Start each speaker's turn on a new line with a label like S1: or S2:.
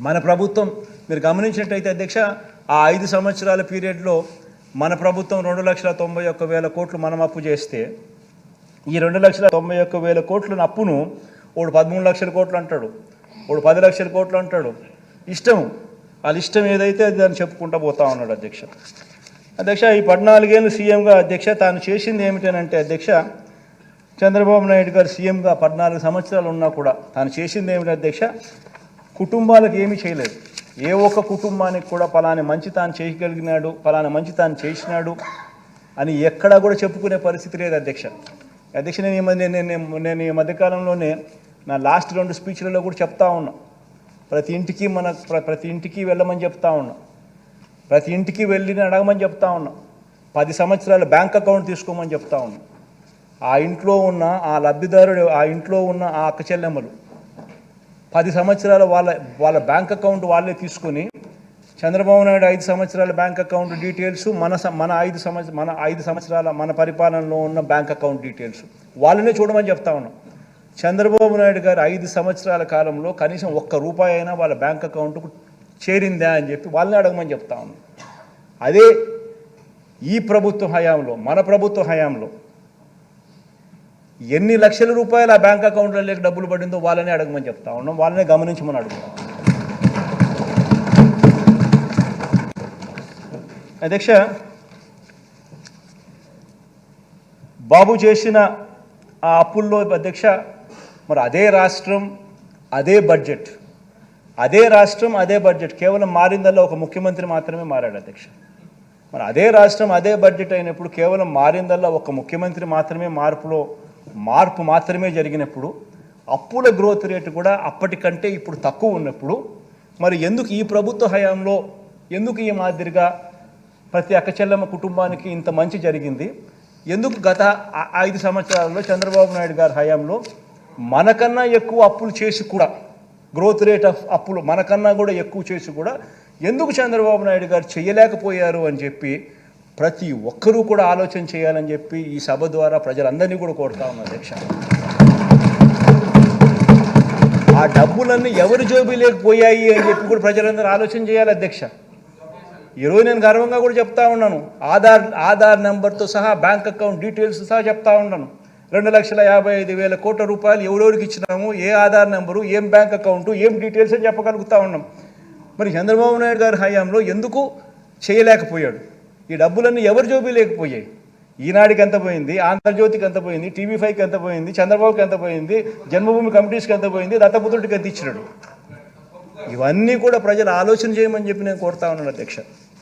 S1: మన ప్రభుత్వం మీరు గమనించినట్టయితే అధ్యక్ష, ఆ 5 సంవత్సరాల పీరియడ్లో మన ప్రభుత్వం 2,91,000 కోట్లు మనం అప్పు చేస్తే, ఈ 2,91,000 కోట్ల అప్పును వాడు 13 లక్షల కోట్లు అంటాడు, వాడు 10 లక్షల కోట్లు అంటాడు. ఇష్టం, వాళ్ళ ఇష్టం ఏదైతే అది దాన్ని చెప్పుకుంటూ పోతా ఉన్నాడు అధ్యక్ష. ఈ 14 ఏళ్ళు సీఎంగా అధ్యక్ష తాను చేసింది ఏమిటనంటే అధ్యక్ష, చంద్రబాబు నాయుడు గారు సీఎంగా 14 సంవత్సరాలు ఉన్నా కూడా తాను చేసింది ఏమిటి అధ్యక్ష, కుటుంబాలకు ఏమీ చేయలేదు. ఏ ఒక్క కుటుంబానికి కూడా పలాని మంచి తాను చేయగలిగినాడు, పలానా మంచి తాను చేసినాడు అని ఎక్కడా కూడా చెప్పుకునే పరిస్థితి లేదు అధ్యక్ష. నేను ఈ మధ్యకాలంలోనే నా లాస్ట్ 2 స్పీచ్లలో కూడా చెప్తా ఉన్నా, ప్రతి ఇంటికి వెళ్ళమని చెప్తా ఉన్నా, ప్రతి ఇంటికి వెళ్ళి అడగమని చెప్తా ఉన్నా, 10 సంవత్సరాల బ్యాంక్ అకౌంట్ తీసుకోమని చెప్తా ఉన్నా. ఆ ఇంట్లో ఉన్న ఆ లబ్ధిదారుడు, ఆ ఇంట్లో ఉన్న ఆ అక్క చెల్లెమ్మలు 10 సంవత్సరాల వాళ్ళ బ్యాంక్ అకౌంట్ వాళ్ళే తీసుకొని, చంద్రబాబు నాయుడు 5 సంవత్సరాల బ్యాంక్ అకౌంట్ డీటెయిల్స్, మన 5 సంవత్సరాల మన పరిపాలనలో ఉన్న బ్యాంక్ అకౌంట్ డీటెయిల్స్ వాళ్ళనే చూడమని చెప్తా ఉన్నాం. చంద్రబాబు నాయుడు గారు 5 సంవత్సరాల కాలంలో కనీసం ₹1 అయినా వాళ్ళ బ్యాంక్ అకౌంట్కు చేరిందా అని చెప్పి వాళ్ళని అడగమని చెప్తా ఉన్నాం. అదే ఈ ప్రభుత్వ హయాంలో, మన ప్రభుత్వ హయాంలో ఎన్ని లక్షల రూపాయలు ఆ బ్యాంక్ అకౌంట్లలోకి డబ్బులు పడిందో వాళ్ళనే అడగమని చెప్తా ఉన్నాం, వాళ్ళనే గమనించమని అడుగుతాం. అధ్యక్ష, బాబు చేసిన ఆ అప్పుల్లో అధ్యక్ష, మరి అదే రాష్ట్రం అదే బడ్జెట్, అదే రాష్ట్రం అదే బడ్జెట్, కేవలం మారిందల్లా ఒక ముఖ్యమంత్రి మాత్రమే మారాడు అధ్యక్ష. మరి అదే రాష్ట్రం అదే బడ్జెట్ అయినప్పుడు కేవలం మారిందల్లా ఒక ముఖ్యమంత్రి మాత్రమే మార్పు మాత్రమే జరిగినప్పుడు, అప్పుల గ్రోత్ రేటు కూడా అప్పటికంటే ఇప్పుడు తక్కువ ఉన్నప్పుడు, మరి ఎందుకు ఈ ప్రభుత్వ హయాంలో ఎందుకు ఈ మాదిరిగా ప్రతి అక్కచెల్లెమ్మ కుటుంబానికి ఇంత మంచి జరిగింది? ఎందుకు గత 5 సంవత్సరాల్లో చంద్రబాబు నాయుడు గారి హయాంలో మనకన్నా ఎక్కువ అప్పులు చేసి కూడా, గ్రోత్ రేట్ ఆఫ్ అప్పులు మనకన్నా కూడా ఎక్కువ చేసి కూడా ఎందుకు చంద్రబాబు నాయుడు గారు చేయలేకపోయారు అని చెప్పి ప్రతి ఒక్కరూ కూడా ఆలోచన చేయాలని చెప్పి ఈ సభ ద్వారా ప్రజలందరినీ కూడా కోరుతా ఉన్నారు అధ్యక్ష. ఆ డబ్బులన్నీ ఎవరి జోబీలోకి పోయాయి అని చెప్పి కూడా ప్రజలందరూ ఆలోచన చేయాలి అధ్యక్ష. ఈరోజు నేను గర్వంగా కూడా చెప్తా ఉన్నాను, ఆధార్ నెంబర్తో సహా బ్యాంక్ అకౌంట్ డీటెయిల్స్ సహా చెప్తా ఉన్నాను. 2,55,000 కోట్ల రూపాయలు ఎవరెవరికి ఇచ్చినాము, ఏ ఆధార్ నెంబరు, ఏం బ్యాంక్ అకౌంటు, ఏం డీటెయిల్స్ అని చెప్పగలుగుతా ఉన్నాం. మరి చంద్రబాబు నాయుడు గారి హయాంలో ఎందుకు చేయలేకపోయాడు? ఈ డబ్బులన్నీ ఎవరి జోబీ లేకపోయాయి? ఈనాడికి ఎంత పోయింది, ఆంధ్రజ్యోతికి ఎంత పోయింది, TV5కి ఎంత పోయింది, చంద్రబాబుకి ఎంత పోయింది, జన్మభూమి కమిటీస్కి ఎంత పోయింది, దత్తపుత్రుడికి ఎంత ఇచ్చినాడు? ఇవన్నీ కూడా ప్రజలు ఆలోచన చేయమని చెప్పి నేను కోరుతా ఉన్నాను అధ్యక్ష.